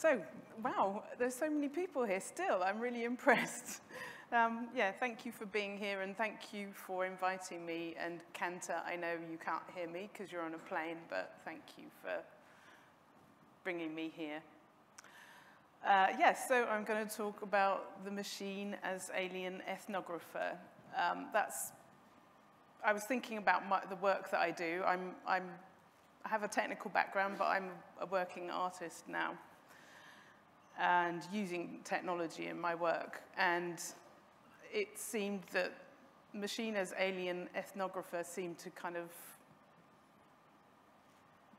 So, wow, there's so many people here still. I'm really impressed. Yeah, thank you for being here, and thank you for inviting me. And Kanta, I know you can't hear me because you're on a plane, but thank you for bringing me here. Yes, so I'm going to talk about the machine as alien ethnographer. I was thinking about the work that I do. I have a technical background, but I'm a working artist now and using technology in my work. And it seemed that machine as alien ethnographer seemed to kind of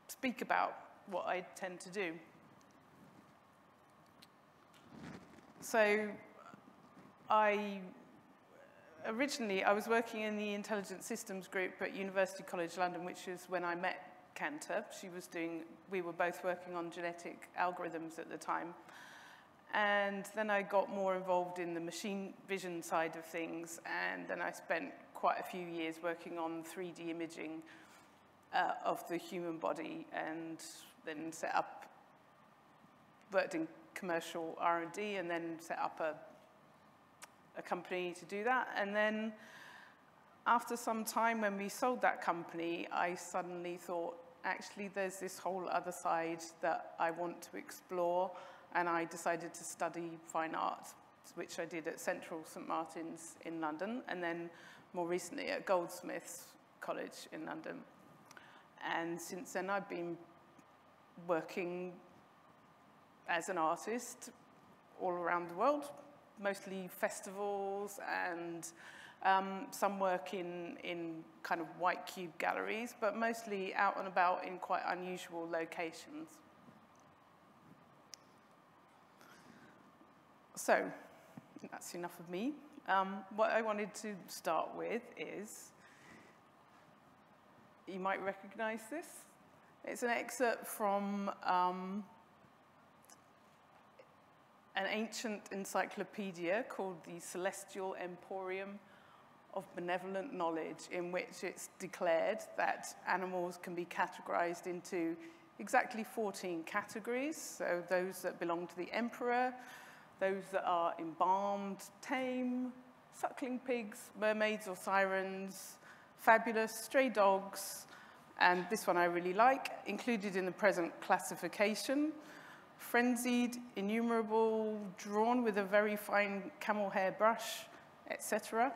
speak about what I tend to do. So originally, I was working in the Intelligent Systems group at University College London, which is when I met Kanta. We were both working on genetic algorithms at the time. And then I got more involved in the machine vision side of things, and then I spent quite a few years working on 3D imaging of the human body, and then worked in commercial R&D, and then set up a company to do that. And then after some time, when we sold that company, I suddenly thought, actually, there's this whole other side that I want to explore, and I decided to study fine art, which I did at Central St Martin's in London, and then more recently at Goldsmiths College in London. And since then, I've been working as an artist all around the world, mostly festivals and some work in kind of white cube galleries, but mostly out and about in quite unusual locations. So that's enough of me. What I wanted to start with is, you might recognize this. It's an excerpt from an ancient encyclopedia called the Celestial Emporium of Benevolent Knowledge, in which it's declared that animals can be categorized into exactly 14 categories. So those that belong to the emperor, those that are embalmed, tame, suckling pigs, mermaids or sirens, fabulous, stray dogs, and this one I really like, included in the present classification, frenzied, innumerable, drawn with a very fine camel hair brush, etc.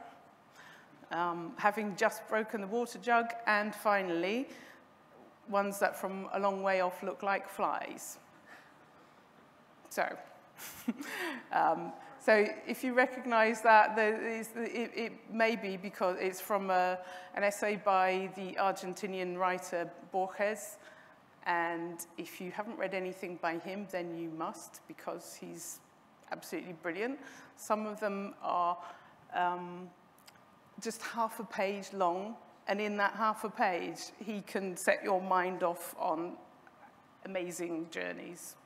Having just broken the water jug, and finally, ones that from a long way off look like flies. So, so if you recognize that, it may be because it's from an essay by the Argentinian writer Borges. And if you haven't read anything by him, then you must, because he's absolutely brilliant. Some of them are just half a page long, and in that half a page, he can set your mind off on amazing journeys.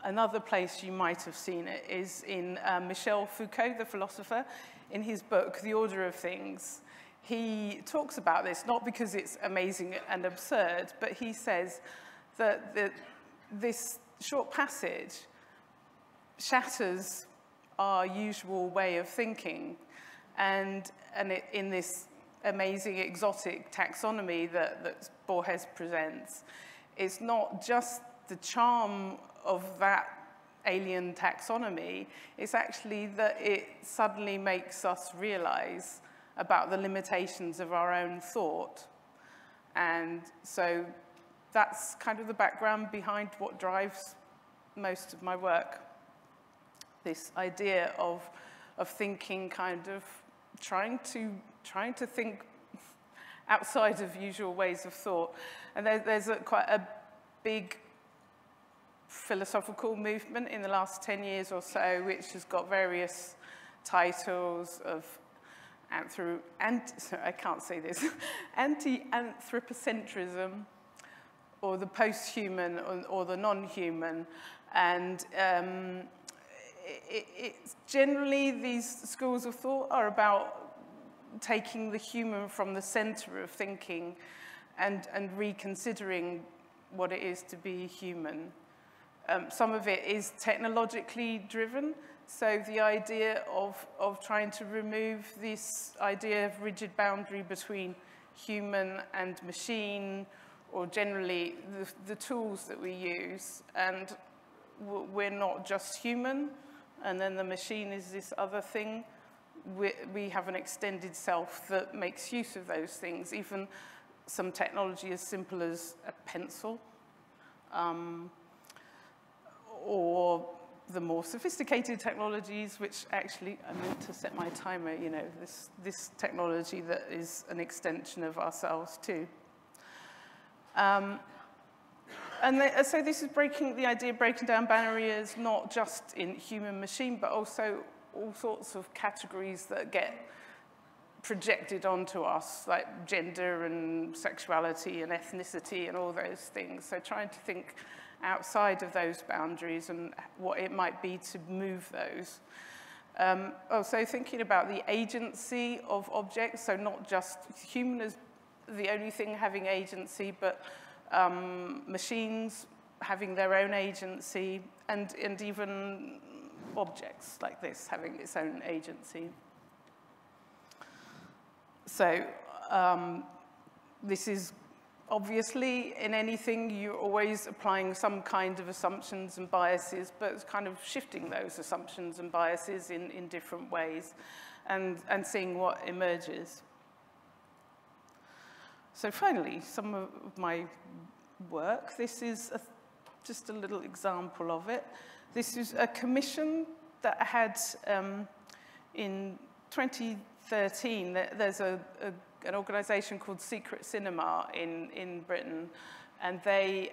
Another place you might have seen it is in Michel Foucault, the philosopher, in his book, The Order of Things. He talks about this, not because it's amazing and absurd, but he says that this short passage shatters our usual way of thinking. And in this amazing exotic taxonomy that Borges presents, it's not just the charm of that alien taxonomy, it's actually that it suddenly makes us realize about the limitations of our own thought. And so that's kind of the background behind what drives most of my work. This idea of thinking, kind of trying to think outside of usual ways of thought. And there's quite a big philosophical movement in the last 10 years or so, which has got various titles of anti-anthropocentrism, or the post-human, or the non-human. And it's generally, these schools of thought are about taking the human from the center of thinking and reconsidering what it is to be human. Some of it is technologically driven. So the idea of trying to remove this idea of rigid boundary between human and machine, or generally the tools that we use, and we're not just human, and then the machine is this other thing. We have an extended self that makes use of those things, even some technology as simple as a pencil, or the more sophisticated technologies, which actually, I meant to set my timer, you know, this technology that is an extension of ourselves too. So this is the idea of breaking down barriers, not just in human machine, but also all sorts of categories that get projected onto us, like gender and sexuality and ethnicity and all those things. So trying to think outside of those boundaries and what it might be to move those. Also thinking about the agency of objects, so not just human as the only thing having agency, but machines having their own agency, and even objects like this having its own agency. So this is obviously, in anything, you're always applying some kind of assumptions and biases, but it's kind of shifting those assumptions and biases in different ways and seeing what emerges. So finally, some of my work. This is just a little example of it. This is a commission that I had in 2013. There's an organization called Secret Cinema in Britain, and they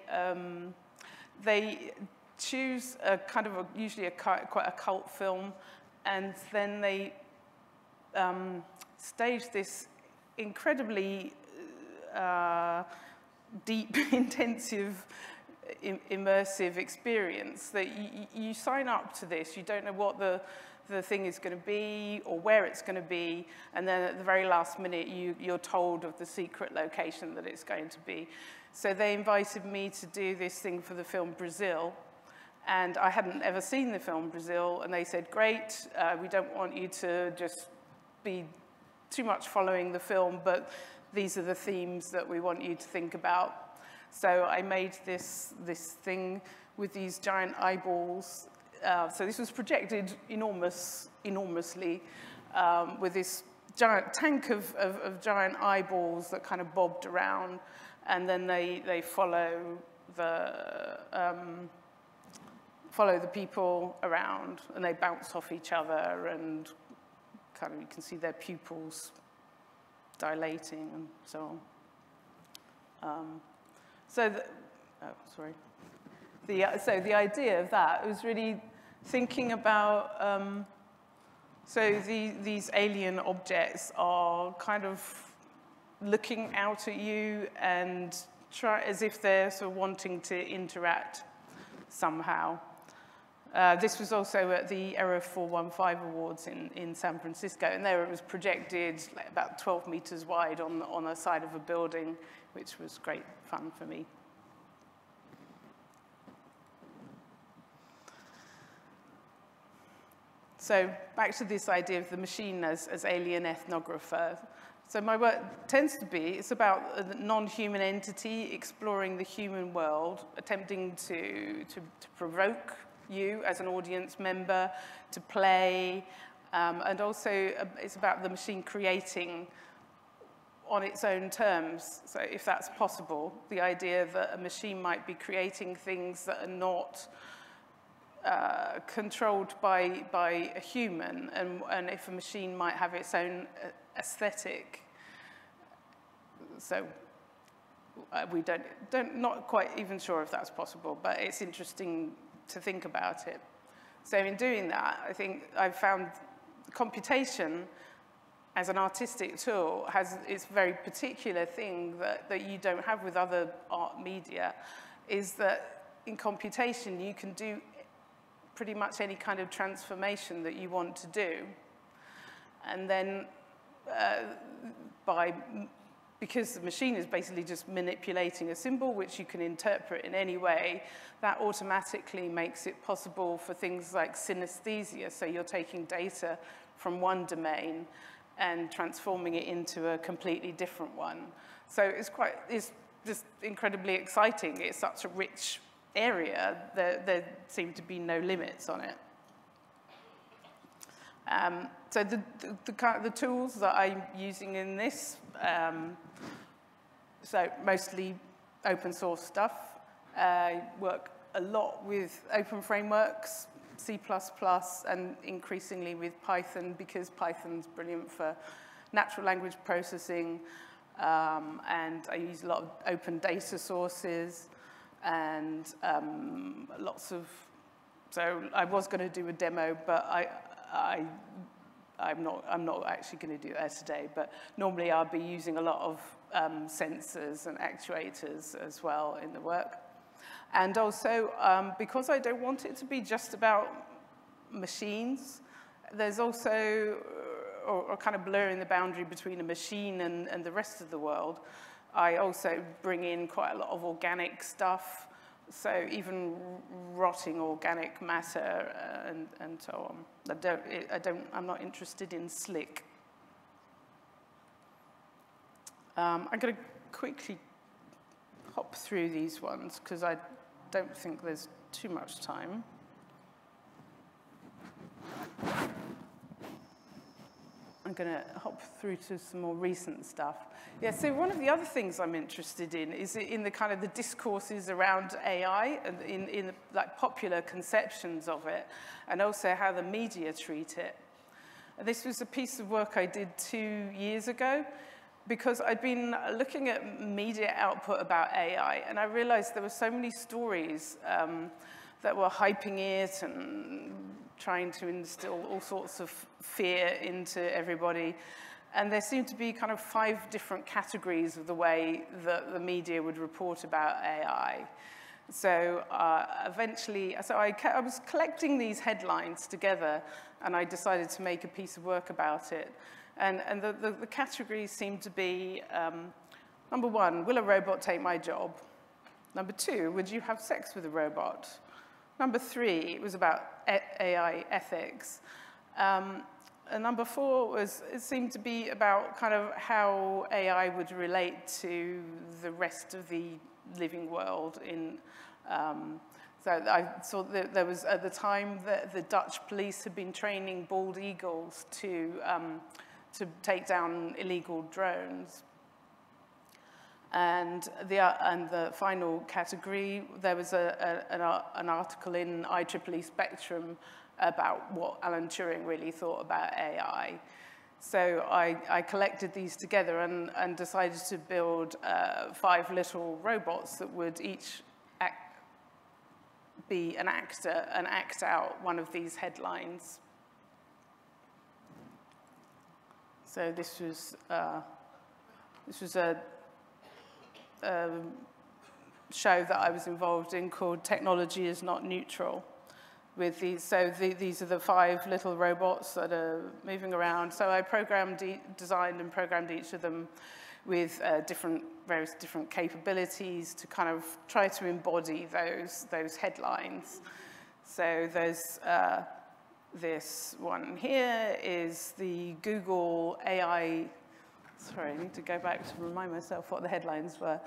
choose a kind of usually quite a cult film, and then they stage this incredibly deep, intensive, immersive experience that you sign up to this. You don't know what the thing is going to be or where it's going to be, and then at the very last minute you're told of the secret location that it's going to be. So they invited me to do this thing for the film Brazil, and I hadn't ever seen the film Brazil, and they said, great, we don't want you to just be too much following the film, but these are the themes that we want you to think about. So I made this thing with these giant eyeballs. So this was projected enormously with this giant tank of giant eyeballs that kind of bobbed around, and then they follow the people around, and they bounce off each other, and kind of you can see their pupils dilating and so on. So the idea of that was really thinking about, these alien objects are kind of looking out at you and as if they're sort of wanting to interact somehow. This was also at the Error 415 Awards in San Francisco, and there it was projected like about 12 meters wide on the side of a building, which was great fun for me. So back to this idea of the machine as alien ethnographer. So my work tends to be, it's about a non-human entity exploring the human world, attempting to provoke you as an audience member to play, and also it's about the machine creating on its own terms. So if that's possible, the idea that a machine might be creating things that are not controlled by a human, and if a machine might have its own aesthetic. So we not quite even sure if that's possible, but it's interesting to think about it. So in doing that, I think I've found computation as an artistic tool has its very particular thing that you don't have with other art media, is that in computation you can do pretty much any kind of transformation that you want to do. And then by because the machine is basically just manipulating a symbol which you can interpret in any way, that automatically makes it possible for things like synesthesia. So you're taking data from one domain and transforming it into a completely different one. So it's just incredibly exciting. It's such a rich area. There seem to be no limits on it. So the tools that I'm using in this, so mostly open source stuff. I work a lot with openFrameworks, C++, and increasingly with Python, because Python's brilliant for natural language processing, and I use a lot of open data sources, and lots of, so I was going to do a demo, but I'm not actually going to do that today, but normally I'll be using a lot of sensors and actuators as well in the work. And also, because I don't want it to be just about machines, there's also, or kind of blurring the boundary between a machine and the rest of the world, I also bring in quite a lot of organic stuff, so even rotting organic matter and so on. I'm not interested in slick. I'm going to quickly hop through these ones because I don't think there's too much time. I'm going to hop through to some more recent stuff. Yeah, so one of the other things I'm interested in is in the kind of the discourses around AI and in like popular conceptions of it, and also how the media treat it. And this was a piece of work I did 2 years ago, because I'd been looking at media output about AI, and I realized there were so many stories that were hyping it and trying to instill all sorts of fear into everybody. And there seemed to be kind of 5 different categories of the way that the media would report about AI. So eventually, I was collecting these headlines together, and I decided to make a piece of work about it. And the categories seemed to be, number 1, will a robot take my job? Number 2, would you have sex with a robot? Number 3, it was about AI ethics. And number 4 it seemed to be about kind of how AI would relate to the rest of the living world. So I saw that there was, at the time, the Dutch police had been training bald eagles to take down illegal drones. And the final category, there was an article in IEEE Spectrum about what Alan Turing really thought about AI. So I collected these together and decided to build 5 little robots that would each be an actor and act out one of these headlines. So this was a show that I was involved in called Technology is Not Neutral. With these, so these are the 5 little robots that are moving around. So I designed and programmed each of them with various different capabilities to kind of try to embody those headlines. So there's this one here is the Google AI. Sorry, I need to go back to remind myself what the headlines were.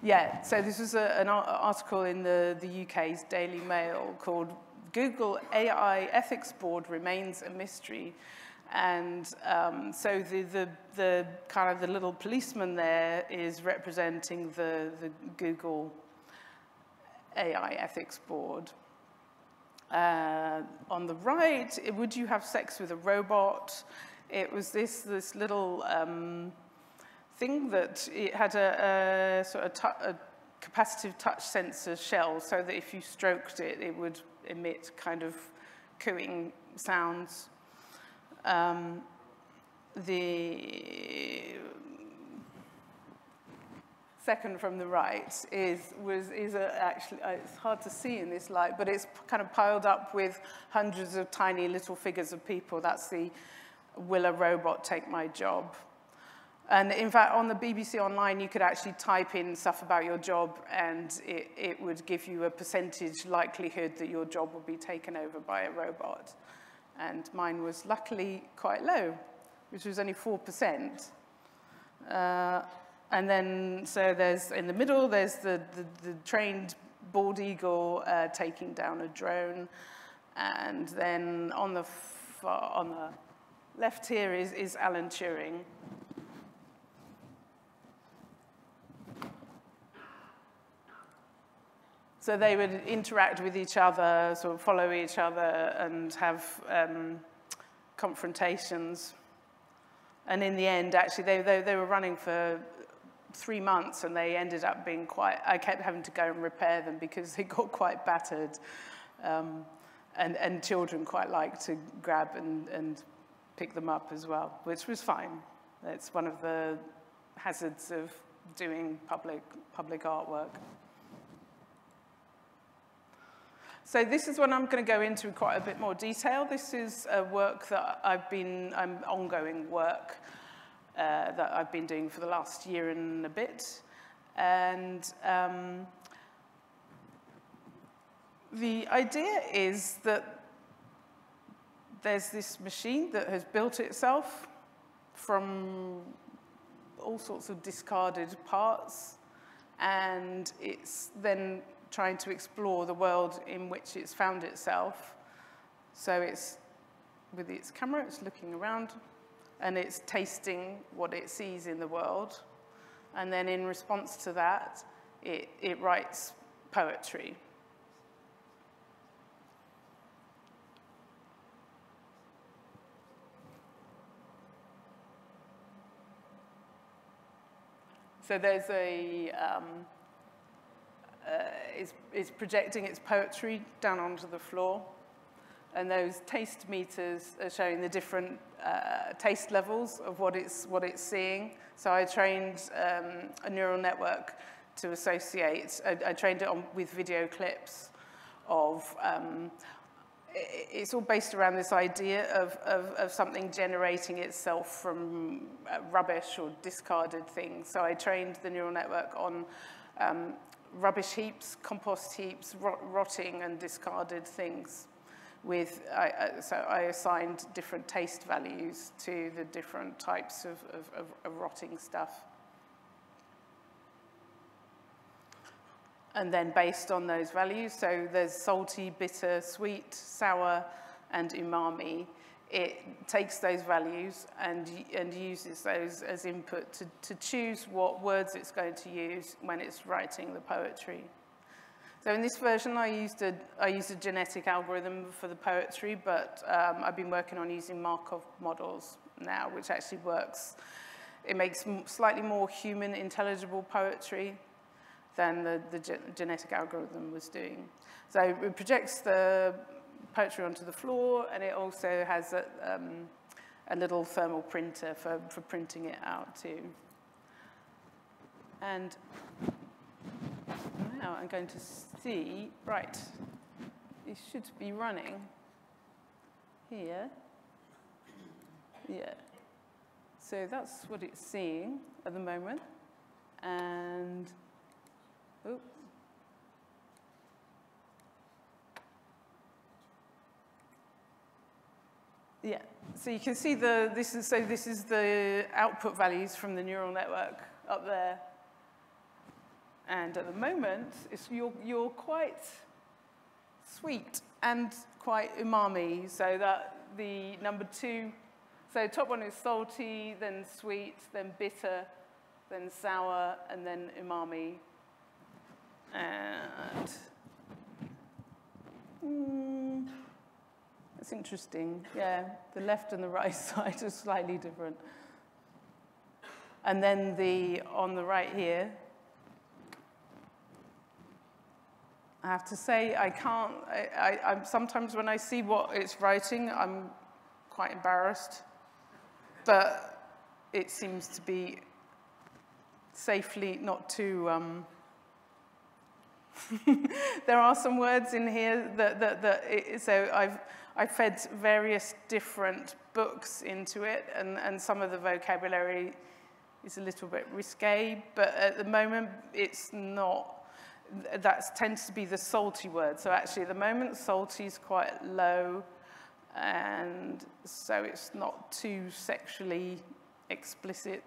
Yeah, so this was an article in the UK's Daily Mail called Google AI Ethics Board Remains a Mystery. And so the kind of the little policeman there is representing the Google AI Ethics Board. On the right, would you have sex with a robot? It was this little thing that it had a sort of a capacitive touch sensor shell, so that if you stroked it, it would emit kind of cooing sounds. The second from the right actually, it's hard to see in this light, but it's kind of piled up with hundreds of tiny little figures of people. That's the will a robot take my job? And in fact, on the BBC Online, you could actually type in stuff about your job, and it would give you a percentage likelihood that your job would be taken over by a robot. And mine was luckily quite low, which was only 4%. And then, so there's, in the middle, there's the trained bald eagle taking down a drone. And then on the left here is Alan Turing. So they would interact with each other, sort of follow each other, and have confrontations. And in the end, actually, they were running for 3 months, and they ended up being quite, I kept having to go and repair them because they got quite battered. And children quite like to grab and pick them up as well, which was fine. It's one of the hazards of doing public artwork. So this is what I'm going to go into in quite a bit more detail. This is a work that ongoing work that I've been doing for the last year and a bit. And the idea is that there's this machine that has built itself from all sorts of discarded parts, and it's then trying to explore the world in which it's found itself. So it's, with its camera, it's looking around, and it's tasting what it sees in the world. And then in response to that, it writes poetry. So there's it's projecting its poetry down onto the floor, and those taste meters are showing the different taste levels of what it's seeing. So I trained a neural network to associate. I trained it with video clips of. It's all based around this idea of something generating itself from rubbish or discarded things. So I trained the neural network on rubbish heaps, compost heaps, rotting and discarded things. So I assigned different taste values to the different types of rotting stuff. And then based on those values, so there's salty, bitter, sweet, sour, and umami. It takes those values and uses those as input to choose what words it's going to use when it's writing the poetry. So in this version, I used a genetic algorithm for the poetry, but I've been working on using Markov models now, which actually works. It makes slightly more human intelligible poetry than the genetic algorithm was doing. So it projects the poetry onto the floor, and it also has a little thermal printer for printing it out too. And now I'm going to see, right, it should be running here. Yeah. So that's what it's seeing at the moment. And, oh. Yeah, so you can see this is the output values from the neural network up there. And at the moment, you're quite sweet and quite umami. So that the number 2, so top one is salty, then sweet, then bitter, then sour, and then umami. And that's interesting. Yeah, the left and the right side are slightly different. And then on the right here, I have to say, I'm sometimes when I see what it's writing, I'm quite embarrassed. But it seems to be safely not too... There are some words in here so I've fed various different books into it, and some of the vocabulary is a little bit risque, but at the moment it's not. That tends to be the salty word. So actually at the moment salty is quite low, and so it's not too sexually explicit.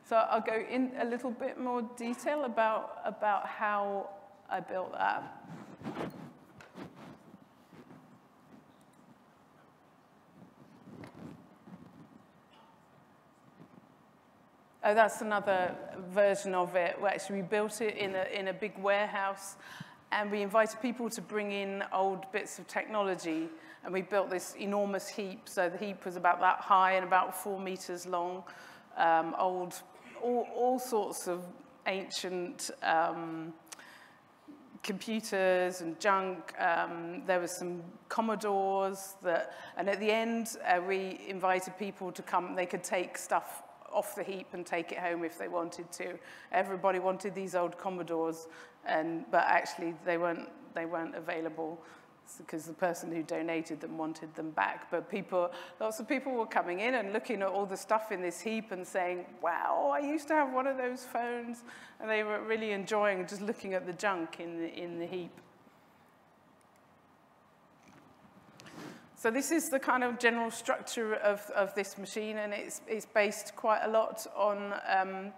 So I'll go in a little bit more detail about how I built that. Oh, that's another version of it. Well, actually, we built it in a big warehouse, and we invited people to bring in old bits of technology, and we built this enormous heap. So the heap was about that high and about 4 meters long, all sorts of ancient computers and junk. There was some Commodores, and at the end, we invited people to come. They could take stuff off the heap and take it home if they wanted to. Everybody wanted these old Commodores, but actually they weren't available because the person who donated them wanted them back. But lots of people were coming in and looking at all the stuff in this heap and saying, wow, I used to have one of those phones. And they were really enjoying just looking at the junk in the heap. So this is the kind of general structure of this machine, and it's based quite a lot on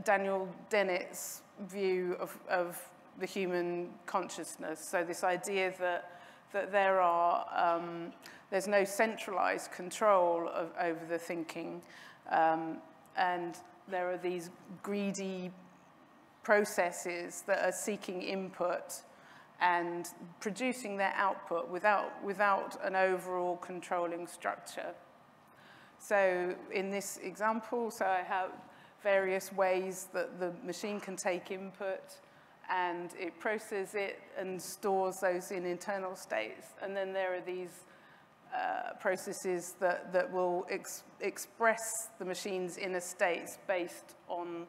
Daniel Dennett's view of the human consciousness. So this idea that there's no centralized control over the thinking, and there are these greedy processes that are seeking input and producing their output without an overall controlling structure. So in this example, so I have various ways that the machine can take input, and it processes it and stores those in internal states. And then there are these processes that will express the machine's inner states based on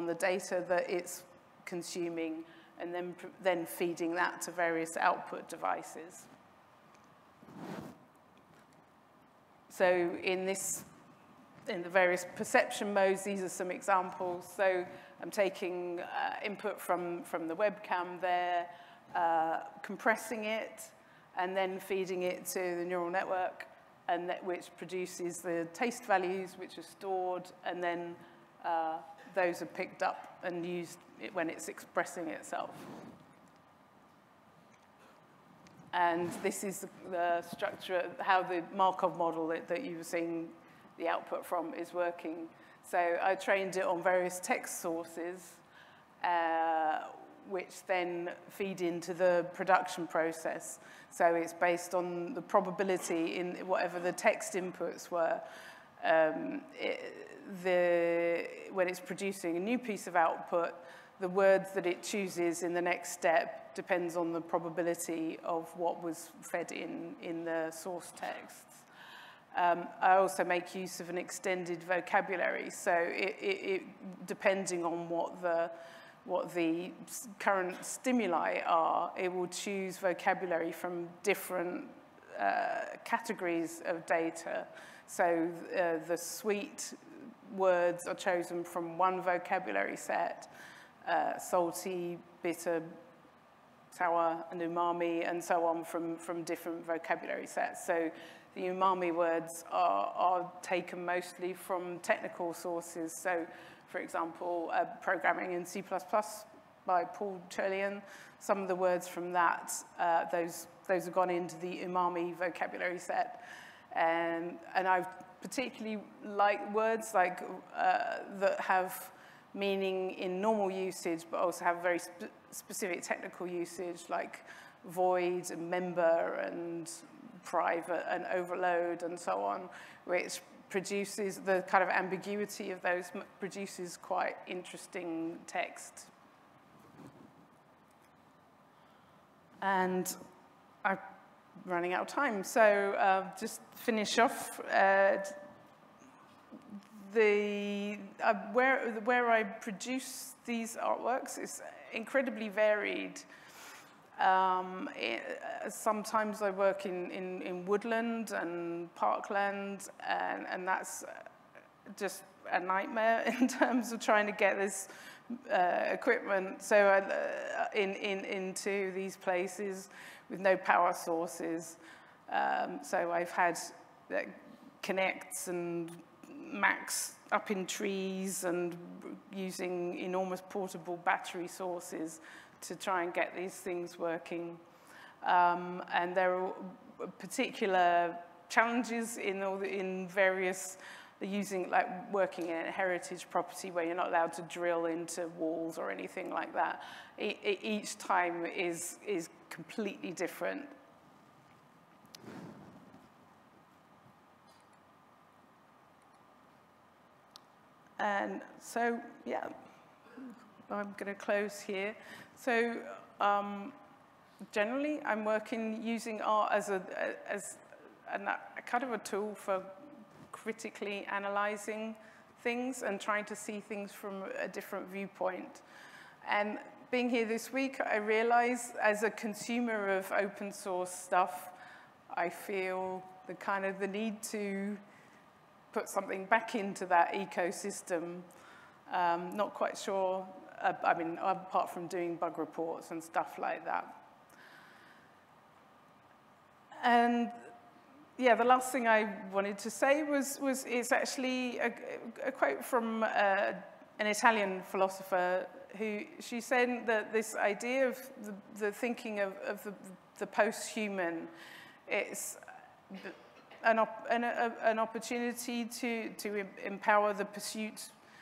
the data that it's consuming, and then feeding that to various output devices. So in the various perception modes, these are some examples. So I'm taking input from the webcam there, compressing it, and then feeding it to the neural network, and which produces the taste values, which are stored, and then those are picked up and used when it's expressing itself. And this is the structure, how the Markov model that you were seeing the output from is working. So I trained it on various text sources, which then feed into the production process. So it's based on the probability in whatever the text inputs were. When it's producing a new piece of output, the words that it chooses in the next step depends on the probability of what was fed in the source texts. I also make use of an extended vocabulary, so depending on what the current stimuli are, it will choose vocabulary from different categories of data. So the sweet words are chosen from one vocabulary set, salty, bitter, sour, and umami, and so on from different vocabulary sets. So the umami words are taken mostly from technical sources. So, for example, programming in C++ by Paul Churlian, some of the words from that, those have gone into the umami vocabulary set. And I particularly like words like that have meaning in normal usage, but also have very specific technical usage, like void and member and private and overload and so on, which produces the kind of ambiguity of those, produces quite interesting text. And I'm running out of time, so just finish off. Where I produce these artworks is incredibly varied. Sometimes I work in woodland and parkland, and that's just a nightmare in terms of trying to get this equipment into these places with no power sources. So I've had connects and Macs up in trees and using enormous portable battery sources to try and get these things working. And there are particular challenges in various, like working in a heritage property where you're not allowed to drill into walls or anything like that. Each time is completely different. And so, yeah, I'm going to close here. So generally, I'm working using art as a kind of a tool for critically analyzing things and trying to see things from a different viewpoint. And being here this week, I realize as a consumer of open source stuff, I feel the need to put something back into that ecosystem. Not quite sure, I mean, apart from doing bug reports and stuff like that. And yeah, the last thing I wanted to say is actually a quote from an Italian philosopher she said that this idea of the thinking of the post-human, it's an opportunity to empower the pursuit,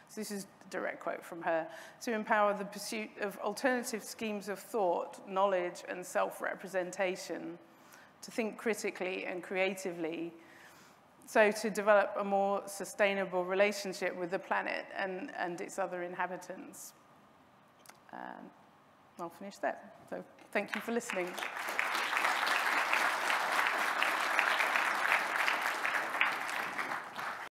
so this is a direct quote from her, to empower the pursuit of alternative schemes of thought, knowledge, and self-representation, to think critically and creatively, so to develop a more sustainable relationship with the planet and its other inhabitants. I'll finish there. So thank you for listening.